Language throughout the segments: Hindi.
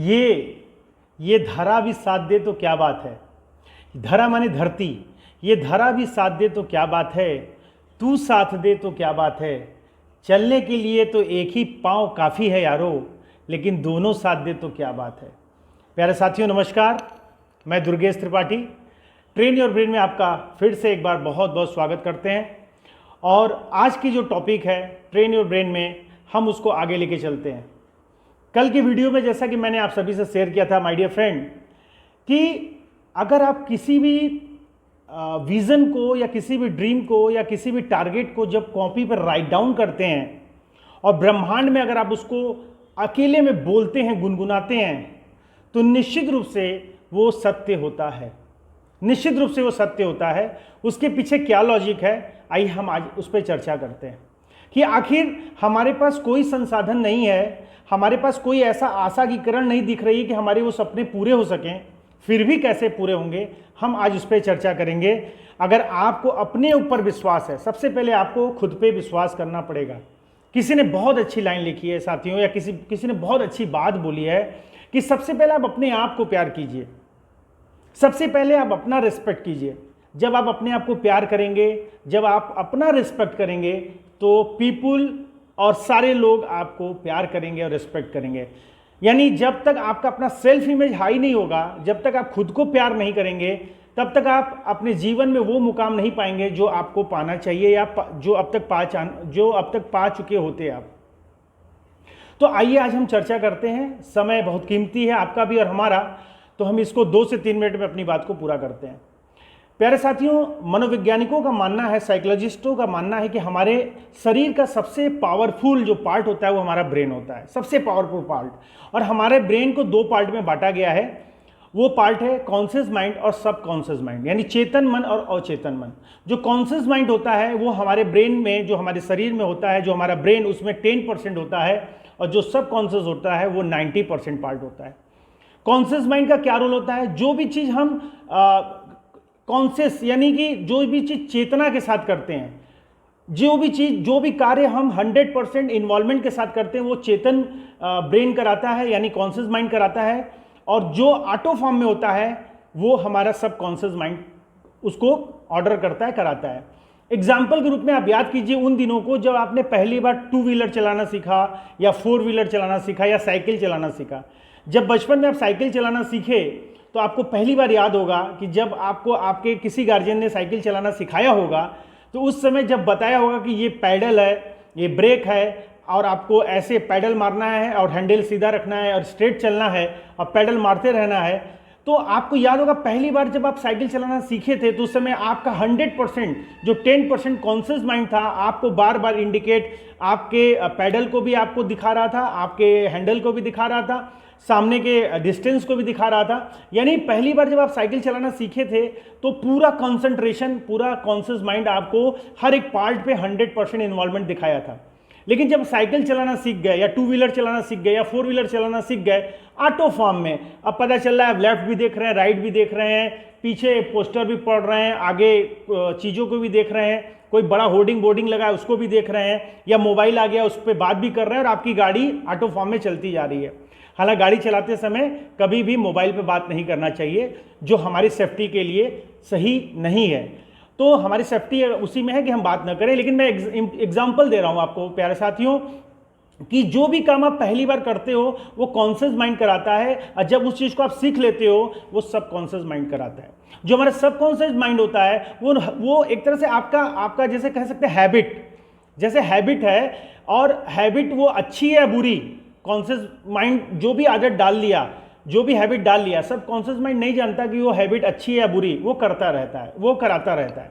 ये धरा भी साथ दे तो क्या बात है। धरा माने धरती, ये धरा भी साथ दे तो क्या बात है, तू साथ दे तो क्या बात है। चलने के लिए तो एक ही पाँव काफ़ी है यारो, लेकिन दोनों साथ दे तो क्या बात है। प्यारे साथियों नमस्कार, मैं Durgesh Tripathi train your brain में आपका फिर से एक बार बहुत बहुत स्वागत करते हैं। और आज की जो टॉपिक है ट्रेन योर ब्रेन में, हम उसको आगे लेके चलते हैं। कल की वीडियो में जैसा कि मैंने आप सभी से शेयर किया था माय डियर फ्रेंड, कि अगर आप किसी भी विज़न को या किसी भी ड्रीम को या किसी भी टारगेट को जब कॉपी पर राइट डाउन करते हैं और ब्रह्मांड में अगर आप उसको अकेले में बोलते हैं, गुनगुनाते हैं, तो निश्चित रूप से वो सत्य होता है। निश्चित रूप से वो सत्य होता है। उसके पीछे क्या लॉजिक है, आइए हम आज उस पर चर्चा करते हैं कि आखिर हमारे पास कोई संसाधन नहीं है, हमारे पास कोई ऐसा आशा की किरण नहीं दिख रही कि हमारे वो सपने पूरे हो सकें, फिर भी कैसे पूरे होंगे, हम आज उस पर चर्चा करेंगे। अगर आपको अपने ऊपर विश्वास है, सबसे पहले आपको खुद पे विश्वास करना पड़ेगा। किसी ने बहुत अच्छी लाइन लिखी है साथियों, या किसी ने बहुत अच्छी बात बोली है कि सबसे पहले आप अपने आप को प्यार कीजिए, सबसे पहले आप अपना रिस्पेक्ट कीजिए। जब आप अपने आप को प्यार करेंगे, जब आप अपना रिस्पेक्ट करेंगे, तो पीपुल और सारे लोग आपको प्यार करेंगे और रिस्पेक्ट करेंगे। यानी जब तक आपका अपना सेल्फ इमेज हाई नहीं होगा, जब तक आप खुद को प्यार नहीं करेंगे, तब तक आप अपने जीवन में वो मुकाम नहीं पाएंगे जो आपको पाना चाहिए या जो अब तक पा चुके होते आप। तो आइए आज हम चर्चा करते हैं। समय बहुत कीमती है, आपका भी और हमारा, तो हम इसको 2 से 3 मिनट में अपनी बात को पूरा करते हैं। प्यारे साथियों, मनोवैज्ञानिकों का मानना है, साइकोलॉजिस्टों का मानना है कि हमारे शरीर का सबसे पावरफुल जो पार्ट होता है वो हमारा ब्रेन होता है, सबसे पावरफुल पार्ट। और हमारे ब्रेन को 2 पार्ट में बांटा गया है। वो पार्ट है कॉन्शियस माइंड और सब कॉन्शियस माइंड, यानी चेतन मन और अचेतन मन। जो कॉन्शियस माइंड होता है वो हमारे ब्रेन में, जो हमारे शरीर में होता है, जो हमारा ब्रेन, उसमें 10% होता है, और जो सब कॉन्शियस होता है वो 90% पार्ट होता है। कॉन्शियस माइंड का क्या रोल होता है? जो भी चीज़ हम कॉन्शियस, यानी कि जो भी चीज़ चेतना के साथ करते हैं, जो भी कार्य हम 100% इन्वॉल्वमेंट के साथ करते हैं, वो चेतन ब्रेन कराता है, यानी कॉन्शियस माइंड कराता है। और जो ऑटो फॉर्म में होता है वो हमारा सब कॉन्शियस माइंड उसको ऑर्डर करता है, कराता है। एग्जाम्पल के रूप में आप याद कीजिए उन दिनों को जब आपने पहली बार 2 व्हीलर चलाना सीखा, या 4 व्हीलर चलाना सीखा, या साइकिल चलाना सीखा। जब बचपन में आप साइकिल चलाना सीखे तो आपको पहली बार याद होगा कि जब आपको आपके किसी गार्जियन ने साइकिल चलाना सिखाया होगा, तो उस समय जब बताया होगा कि ये पैडल है, ये ब्रेक है, और आपको ऐसे पैडल मारना है और हैंडल सीधा रखना है और स्ट्रेट चलना है और पैडल मारते रहना है, तो आपको याद होगा पहली बार जब आप साइकिल चलाना सीखे थे तो उस समय आपका 100% जो 10% कॉन्शियस माइंड था, आपको बार बार इंडिकेट, आपके पैडल को भी आपको दिखा रहा था, आपके हैंडल को भी दिखा रहा था, सामने के डिस्टेंस को भी दिखा रहा था। यानी पहली बार जब आप साइकिल चलाना सीखे थे तो पूरा कंसंट्रेशन, पूरा कॉन्शियस माइंड आपको हर एक पार्ट पे 100% इन्वॉल्वमेंट दिखाया था। लेकिन जब साइकिल चलाना सीख गए, या 2 व्हीलर चलाना सीख गए, या 4 व्हीलर चलाना सीख गए ऑटो फॉर्म में, अब पता चल रहा है लेफ्ट भी देख रहे हैं, राइट भी देख रहे हैं, पीछे पोस्टर भी पढ़ रहे हैं, आगे चीज़ों को भी देख रहे हैं, कोई बड़ा होर्डिंग बोर्डिंग लगा है उसको भी देख रहे हैं, या मोबाइल आ गया उस पर बात भी कर रहे हैं, और आपकी गाड़ी ऑटो फॉर्म में चलती जा रही है। हालांकि गाड़ी चलाते समय कभी भी मोबाइल पे बात नहीं करना चाहिए, जो हमारी सेफ्टी के लिए सही नहीं है। तो हमारी सेफ्टी उसी में है कि हम बात ना करें। लेकिन मैं एग्जांपल दे रहा हूं आपको प्यारे साथियों, कि जो भी काम आप पहली बार करते हो वो कॉन्शियस माइंड कराता है, और जब उस चीज़ को आप सीख लेते हो वो सब कॉन्शियस माइंड कराता है। जो हमारा सब कॉन्शियस माइंड होता है वो एक तरह से आपका जैसे कह सकते हैं हैबिट, जैसे हैबिट है, और हैबिट वो अच्छी है या बुरी, कॉन्शियस माइंड जो भी आदत डाल लिया, जो भी हैबिट डाल लिया, सब कॉन्शियस माइंड नहीं जानता कि वो हैबिट अच्छी है या बुरी, वो करता रहता है, वो कराता रहता है।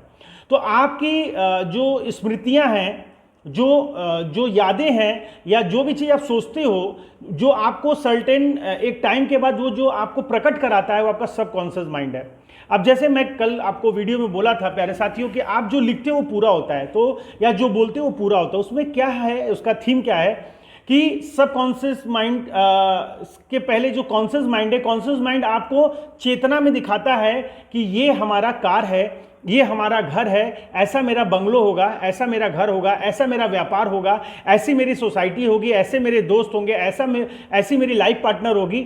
तो आपकी जो स्मृतियां हैं, जो यादें हैं, या जो भी चीज़ आप सोचते हो, जो आपको सर्टेन एक टाइम के बाद वो जो आपको प्रकट कराता है, वो आपका सब कॉन्शियस माइंड है। अब जैसे मैं कल आपको वीडियो में बोला था प्यारे साथियों कि आप जो लिखते हो वो पूरा होता है, तो या जो बोलते हो वो पूरा होता है। उसमें क्या है, उसका थीम क्या है कि सब कॉन्शियस माइंड के पहले जो कॉन्शियस माइंड है, कॉन्शियस माइंड आपको चेतना में दिखाता है कि ये हमारा कार है, ये हमारा घर है, ऐसा मेरा बंगलो होगा, ऐसा मेरा घर होगा, ऐसा मेरा व्यापार होगा, ऐसी मेरी सोसाइटी होगी, ऐसे मेरे दोस्त होंगे, ऐसी मेरी लाइफ पार्टनर होगी।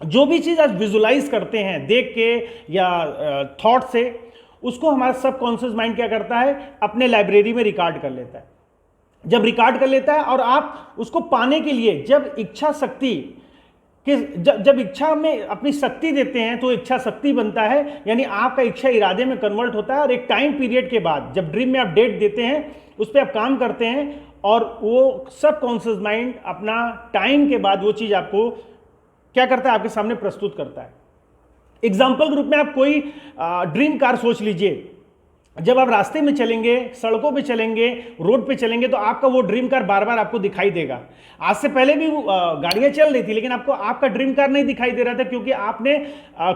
जो भी चीज़ आप विजुलाइज करते हैं देख के या थॉट से, उसको हमारा सबकॉन्शियस माइंड क्या करता है, अपने लाइब्रेरी में रिकॉर्ड कर लेता है। जब रिकॉर्ड कर लेता है और आप उसको पाने के लिए जब इच्छा शक्ति कि जब इच्छा में अपनी शक्ति देते हैं तो इच्छा शक्ति बनता है, यानी आपका इच्छा इरादे में कन्वर्ट होता है। और एक टाइम पीरियड के बाद जब ड्रीम में आप डेट देते हैं, उस पर आप काम करते हैं और वो सबकॉन्शियस माइंड अपना टाइम के बाद वो चीज़ आपको क्या करता है, आपके सामने प्रस्तुत करता है। एग्जाम्पल के रूप में आप कोई ड्रीम कार सोच लीजिए। जब आप रास्ते में चलेंगे, सड़कों पे चलेंगे, रोड पे चलेंगे, तो आपका वो ड्रीम कार बार बार आपको दिखाई देगा। आज से पहले भी गाड़ियां चल रही थी, लेकिन आपको आपका ड्रीम कार नहीं दिखाई दे रहा था, क्योंकि आपने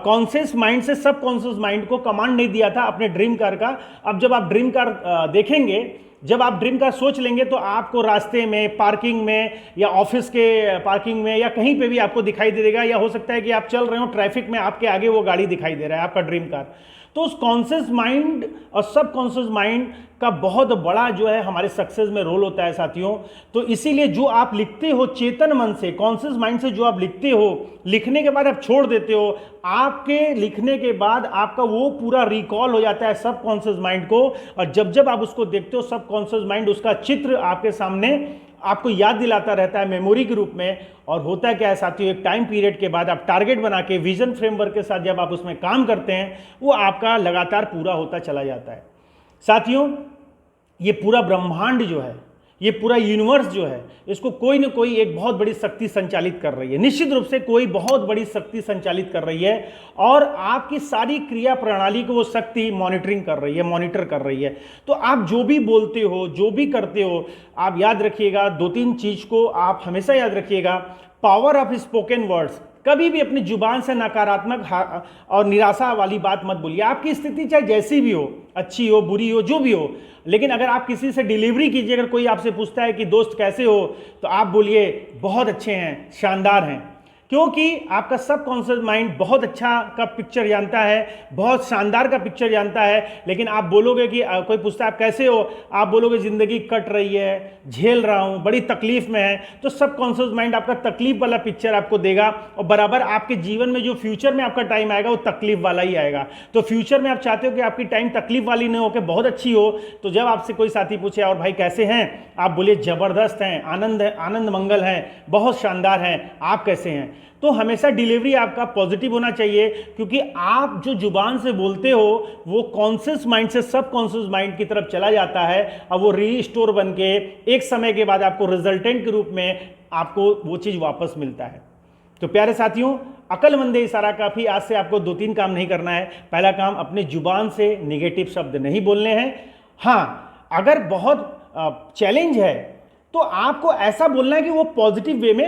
कॉन्शियस माइंड से सबकॉन्शियस माइंड को कमांड नहीं दिया था अपने ड्रीम कार का। अब जब आप ड्रीम कार देखेंगे, जब आप ड्रीम कार सोच लेंगे, तो आपको रास्ते में, पार्किंग में, या ऑफिस के पार्किंग में, या कहीं पे भी आपको दिखाई दे देगा। या हो सकता है कि आप चल रहे हो ट्रैफिक में, आपके आगे वो गाड़ी दिखाई दे रहा है, आपका ड्रीम कार। तो उस कॉन्शियस माइंड और सबकॉन्शियस माइंड का बहुत बड़ा जो है हमारे सक्सेस में रोल होता है साथियों। तो इसीलिए जो आप लिखते हो चेतन मन से, कॉन्शियस माइंड से जो आप लिखते हो, लिखने के बाद आप छोड़ देते हो, आपके लिखने के बाद आपका वो पूरा रिकॉल हो जाता है सबकॉन्शियस माइंड को। और जब जब आप उसको देखते हो, सबकॉन्शियस माइंड उसका चित्र आपके सामने आपको याद दिलाता रहता है मेमोरी के रूप में। और होता क्या है साथियों, एक टाइम पीरियड के बाद आप टारगेट बना के विजन फ्रेमवर्क के साथ जब आप उसमें काम करते हैं, वो आपका लगातार पूरा होता चला जाता है। साथियों, ये पूरा ब्रह्मांड जो है, ये पूरा यूनिवर्स जो है, इसको कोई ना कोई एक बहुत बड़ी शक्ति संचालित कर रही है। निश्चित रूप से कोई बहुत बड़ी शक्ति संचालित कर रही है, और आपकी सारी क्रिया प्रणाली को वो शक्ति मॉनिटरिंग कर रही है, मॉनिटर कर रही है। तो आप जो भी बोलते हो, जो भी करते हो, आप याद रखिएगा, 2-3 चीज को आप हमेशा याद रखिएगा। Power of spoken words. कभी भी अपनी जुबान से नकारात्मक और निराशा वाली बात मत बोलिए। आपकी स्थिति चाहे जैसी भी हो, अच्छी हो, बुरी हो, जो भी हो, लेकिन अगर आप किसी से डिलीवरी कीजिए, अगर कोई आपसे पूछता है कि दोस्त कैसे हो, तो आप बोलिए बहुत अच्छे हैं, शानदार हैं। क्योंकि आपका सबकॉन्शियस माइंड बहुत अच्छा का पिक्चर जानता है, बहुत शानदार का पिक्चर जानता है। लेकिन आप बोलोगे कि कोई पूछता है आप कैसे हो, आप बोलोगे जिंदगी कट रही है, झेल रहा हूं, बड़ी तकलीफ में है, तो सबकॉन्शियस माइंड आपका तकलीफ वाला पिक्चर आपको देगा। और बराबर आपके जीवन में जो फ्यूचर में आपका टाइम आएगा, वो तकलीफ वाला ही आएगा। तो फ्यूचर में आप चाहते हो कि आपकी टाइम तकलीफ वाली नहीं हो, कि बहुत अच्छी हो। तो जब आपसे कोई साथी पूछे और भाई कैसे हैं, आप बोलिए जबरदस्त हैं, आनंद मंगल हैं, बहुत शानदार हैं, आप कैसे हैं। तो हमेशा डिलीवरी आपका पॉजिटिव होना चाहिए, क्योंकि आप जो जुबान से बोलते हो वो कॉन्शियस माइंड से सबकॉन्शियस माइंड की तरफ चला जाता है, और वो रीस्टोर बन के एक समय के बाद आपको रिजल्टेंट के रूप में आपको वो चीज़ वापस मिलता है। तो प्यारे साथियों, अकलमंद इशारा काफ़ी। आज से आपको 2-3 काम नहीं करना है। पहला काम, अपने जुबान से निगेटिव शब्द नहीं बोलने हैं। हाँ, अगर बहुत चैलेंज है तो आपको ऐसा बोलना है कि वो पॉजिटिव वे में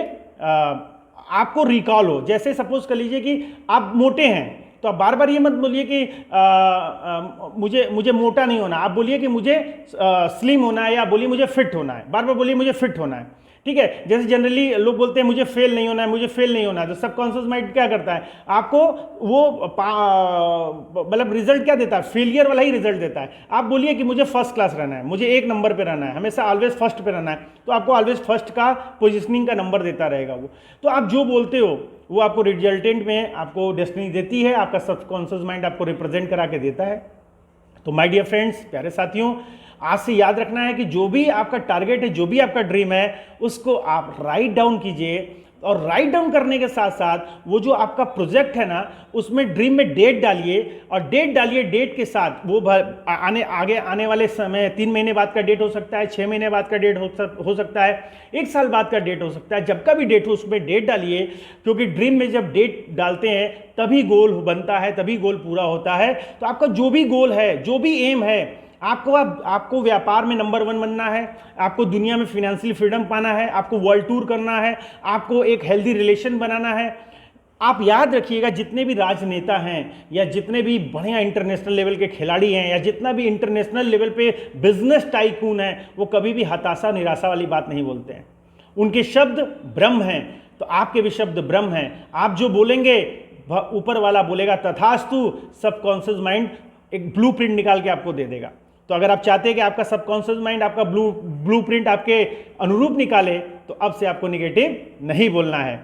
आपको रिकॉल हो। जैसे सपोज कर लीजिए कि आप मोटे हैं, तो आप बार बार ये मत बोलिए कि मुझे मोटा नहीं होना, आप बोलिए कि मुझे स्लिम होना है, या बोलिए मुझे फिट होना है। बार बार बोलिए मुझे फिट होना है, ठीक है। जैसे जनरली लोग बोलते हैं मुझे फेल नहीं होना है, मुझे फेल नहीं होना है। तो सबकॉन्शियस माइंड क्या करता है, आपको वो मतलब रिजल्ट क्या देता है, फेलियर वाला ही रिजल्ट देता है। आप बोलिए कि मुझे फर्स्ट क्लास रहना है, मुझे 1 नंबर पे रहना है, हमेशा ऑलवेज फर्स्ट पे रहना है, तो आपको ऑलवेज फर्स्ट का पोजिशनिंग का नंबर देता रहेगा वो। तो आप जो बोलते हो वो आपको रिजल्टेंट में आपको डेस्टिनी देती है, आपका सबकॉन्शियस माइंड आपको रिप्रेजेंट करा के देता है। तो माय डियर फ्रेंड्स, प्यारे साथियों, आज से याद रखना है कि जो भी आपका टारगेट है, जो भी आपका ड्रीम है, उसको आप राइट डाउन कीजिए। और राइट डाउन करने के साथ साथ वो जो आपका प्रोजेक्ट है ना, उसमें ड्रीम में डेट डालिए, और डेट डालिए। डेट के साथ वो आगे आने वाले समय 3 महीने बाद का डेट हो सकता है, 6 महीने बाद का डेट हो सकता है, 1 साल बाद का डेट हो सकता है। जब का भी डेट हो उसमें डेट डालिए, क्योंकि ड्रीम में जब डेट डालते हैं तभी गोल बनता है, तभी गोल पूरा होता है। तो आपका जो भी गोल है, जो भी एम है, आपको व्यापार में नंबर 1 बनना है, आपको दुनिया में फाइनेंशियल फ्रीडम पाना है, आपको वर्ल्ड टूर करना है, आपको एक हेल्दी रिलेशन बनाना है। आप याद रखिएगा, जितने भी राजनेता हैं, या जितने भी बढ़िया इंटरनेशनल लेवल के खिलाड़ी हैं, या जितना भी इंटरनेशनल लेवल पे बिजनेस टाइकून हैं, वो कभी भी हताशा निराशा वाली बात नहीं बोलते हैं। उनके शब्द ब्रह्म हैं, तो आपके भी शब्द ब्रह्म हैं। आप जो बोलेंगे, ऊपर वाला बोलेगा तथास्तु। सबकॉन्शियस माइंड एक ब्लूप्रिंट निकाल के आपको दे देगा। तो अगर आप चाहते हैं कि आपका सबकॉन्शियस माइंड आपका ब्लूप्रिंट आपके अनुरूप निकाले, तो अब से आपको निगेटिव नहीं बोलना है।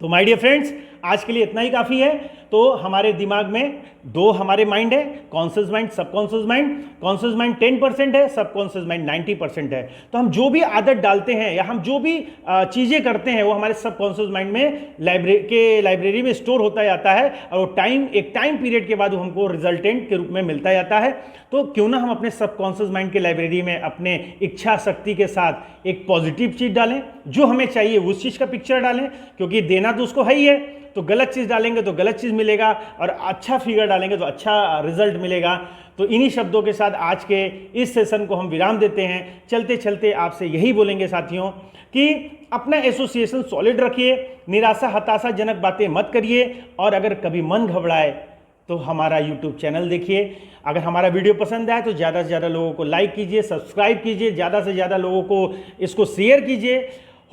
तो माय डियर फ्रेंड्स, आज के लिए इतना ही काफ़ी है। तो हमारे दिमाग में दो हमारे माइंड है, conscious mind, subconscious mind. Conscious mind 10% है, सबकॉन्शियस माइंड 90% है। तो हम जो भी आदत डालते हैं या हम जो भी चीज़ें करते हैं वो हमारे सबकॉन्शियस माइंड में लाइब्रेरी में स्टोर होता जाता है, और वो एक टाइम पीरियड के बाद वो हमको रिजल्टेंट के रूप में मिलता जाता है। तो क्यों ना हम अपने सबकॉन्शियस माइंड के लाइब्रेरी में अपने इच्छा शक्ति के साथ एक पॉजिटिव चीज़ डालें, जो हमें चाहिए उस चीज़ का पिक्चर डालें, क्योंकि देना तो उसको है ही है। तो गलत चीज़ डालेंगे तो गलत चीज़ मिलेगा, और अच्छा फिगर डालेंगे तो अच्छा रिजल्ट मिलेगा। तो इन्हीं शब्दों के साथ आज के इस सेशन को हम विराम देते हैं। चलते चलते आपसे यही बोलेंगे साथियों कि अपना एसोसिएशन सॉलिड रखिए, निराशा हताशाजनक बातें मत करिए, और अगर कभी मन घबराए तो हमारा यूट्यूब चैनल देखिए। अगर हमारा वीडियो पसंद आए तो ज़्यादा से ज़्यादा लोगों को लाइक कीजिए, सब्सक्राइब कीजिए, ज़्यादा से ज़्यादा लोगों को इसको शेयर कीजिए।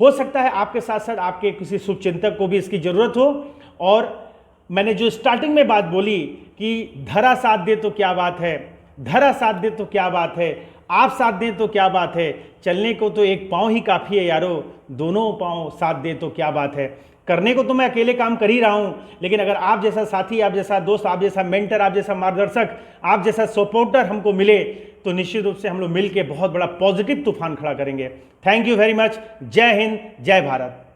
हो सकता है आपके साथ साथ आपके किसी शुभचिंतक को भी इसकी ज़रूरत हो। और मैंने जो स्टार्टिंग में बात बोली कि धरा साथ दे तो क्या बात है, धरा साथ दे तो क्या बात है, आप साथ दें तो क्या बात है, चलने को तो एक पाँव ही काफ़ी है यारो, दोनों पाँव साथ दें तो क्या बात है। करने को तो मैं अकेले काम कर ही रहा हूं, लेकिन अगर आप जैसा साथी, आप जैसा दोस्त, आप जैसा मेंटर, आप जैसा मार्गदर्शक, आप जैसा सपोर्टर हमको मिले तो निश्चित रूप से हम लोग मिलकर बहुत बड़ा पॉजिटिव तूफान खड़ा करेंगे। Thank you very much. जय हिंद, जय भारत।